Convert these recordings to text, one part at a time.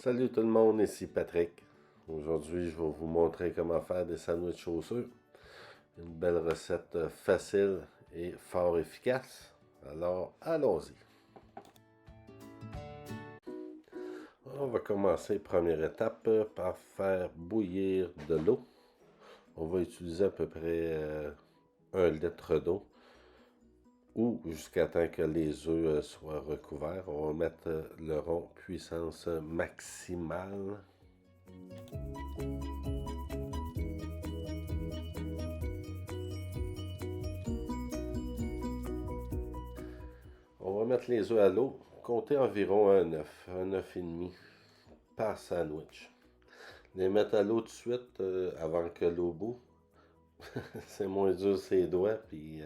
Salut tout le monde, ici Patrick. Aujourd'hui, je vais vous montrer comment faire des sandwichs chaussures. Une belle recette facile et fort efficace. Alors, allons-y. On va commencer, première étape, par faire bouillir de l'eau. On va utiliser à peu près 1 litre d'eau ou jusqu'à temps que les œufs soient recouverts. On va mettre le rond puissance maximale. On va mettre les œufs à l'eau. Comptez environ un œuf et demi par sandwich. Les mettre à l'eau tout de suite avant que l'eau bout. C'est moins dur ses doigts, puis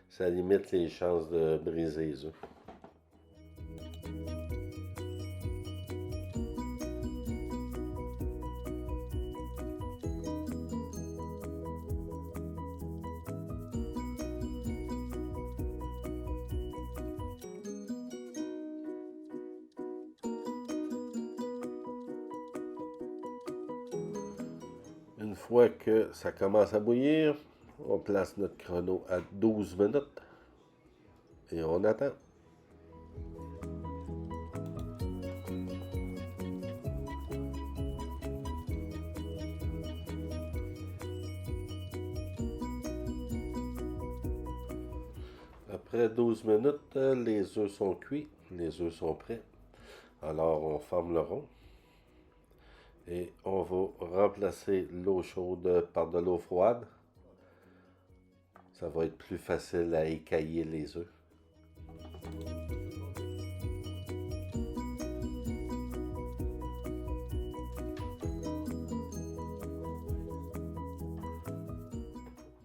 ça limite les chances de briser les œufs. Une fois que ça commence à bouillir, on place notre chrono à 12 minutes et on attend. Après 12 minutes, les œufs sont cuits, les œufs sont prêts. Alors on forme le rond et on va remplacer l'eau chaude par de l'eau froide. Ça va être plus facile à écailler les œufs.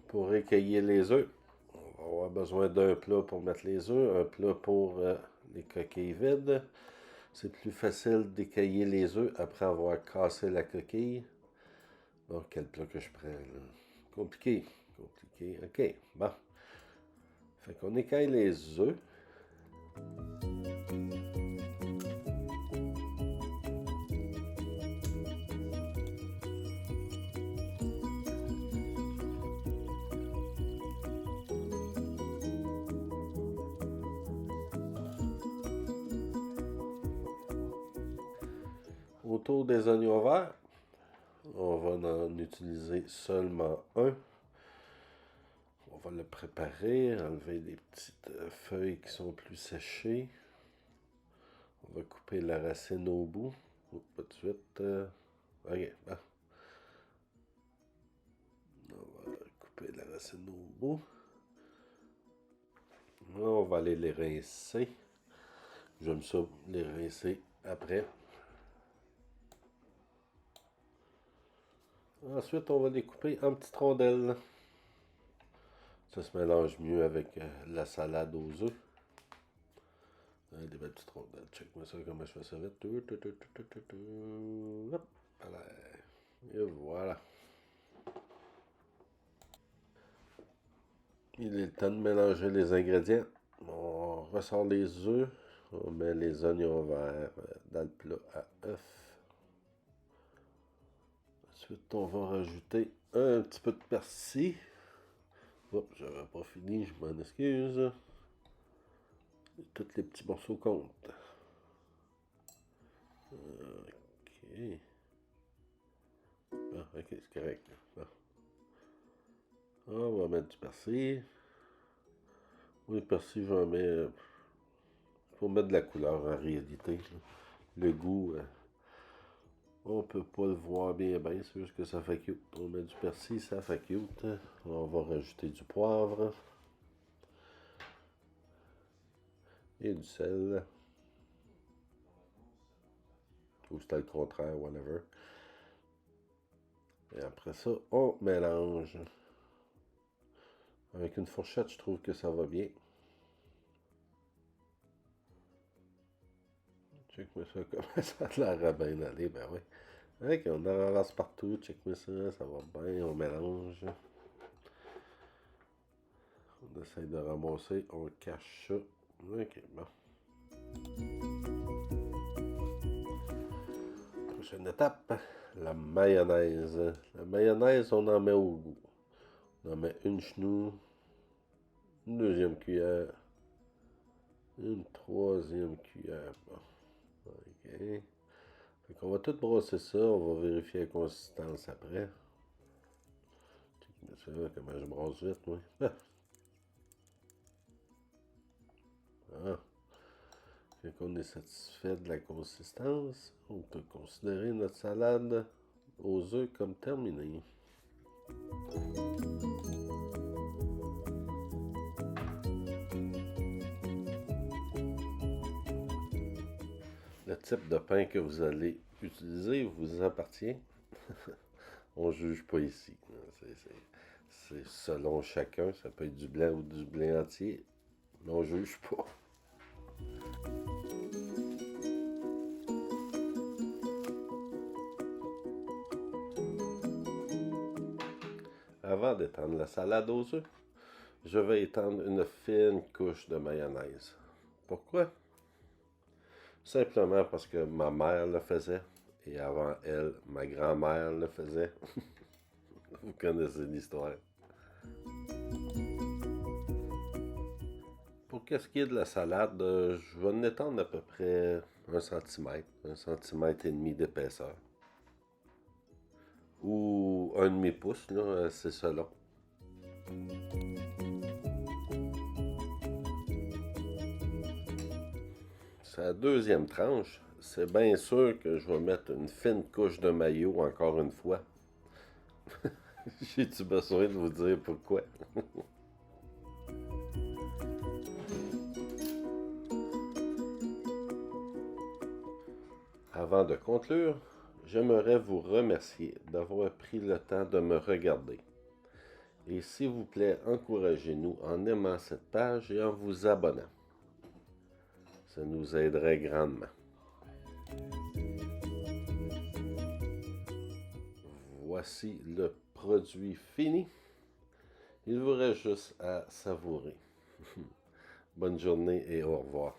Pour écailler les œufs, on va avoir besoin d'un plat pour mettre les œufs, un plat pour les coquilles vides. C'est plus facile d'écailler les œufs après avoir cassé la coquille. Bon, quel plat que je prends là? Compliqué. Ok, bon. Fait qu'on écaille les œufs. Autour des oignons verts, on va en utiliser seulement un. On va le préparer, enlever les petites feuilles qui sont plus séchées. On va couper la racine au bout. Pas de suite. Ok, bon. On va couper la racine au bout. Là, on va aller les rincer. J'aime ça, les rincer après. Ensuite, on va les couper en petites rondelles. Ça se mélange mieux avec la salade aux œufs. Des belles petites rondelles. Check-moi ça, comment je fais ça vite. Hop, et voilà. Il est le temps de mélanger les ingrédients. On ressort les œufs. On met les oignons verts dans le plat à œufs. Ensuite, on va rajouter un petit peu de persil. Oups, j'avais pas fini, je m'en excuse. Tous les petits morceaux comptent. Ok. Ah, ok, c'est correct. Bon. On va mettre du persil. Oui, le persil, j'en mets pour mettre de la couleur en réalité. Le goût, on peut pas le voir bien, c'est juste que ça fait cute. On met du persil, ça fait cute. On va rajouter du poivre. Et du sel. Ou c'était le contraire, whatever. Et après ça, on mélange. Avec une fourchette, je trouve que ça va bien. Check-moi ça, comment ça a l'air à bien aller, ben oui. Ok, on en ramasse partout, check-moi ça va bien, on mélange. On essaye de ramasser, on cache ça. Ok, bon. Prochaine étape, la mayonnaise. La mayonnaise, on en met au goût. On en met une chenou, une deuxième cuillère, une troisième cuillère. Bon. OK. Fait qu'on va tout brosser ça. On va vérifier la consistance après. Tu vois comment je brosse vite, moi. Ah. Fait qu'on est satisfait de la consistance, on peut considérer notre salade aux œufs comme terminée. Le type de pain que vous allez utiliser vous appartient. On ne juge pas ici. C'est selon chacun. Ça peut être du blanc ou du blé entier. Mais on ne juge pas. Avant d'étendre la salade aux œufs, je vais étendre une fine couche de mayonnaise. Pourquoi? Simplement parce que ma mère le faisait et avant elle, ma grand-mère le faisait. Vous connaissez l'histoire. Pour ce qui est de la salade, je vais en étendre à peu près 1 centimètre et demi d'épaisseur. Ou un demi-pouce, là, c'est ça long. Sa deuxième tranche, c'est bien sûr que je vais mettre une fine couche de mayo encore une fois. J'ai-tu besoin de vous dire pourquoi? Avant de conclure, j'aimerais vous remercier d'avoir pris le temps de me regarder. Et s'il vous plaît, encouragez-nous en aimant cette page et en vous abonnant. Ça nous aiderait grandement. Voici le produit fini. Il vous reste juste à savourer. Bonne journée et au revoir.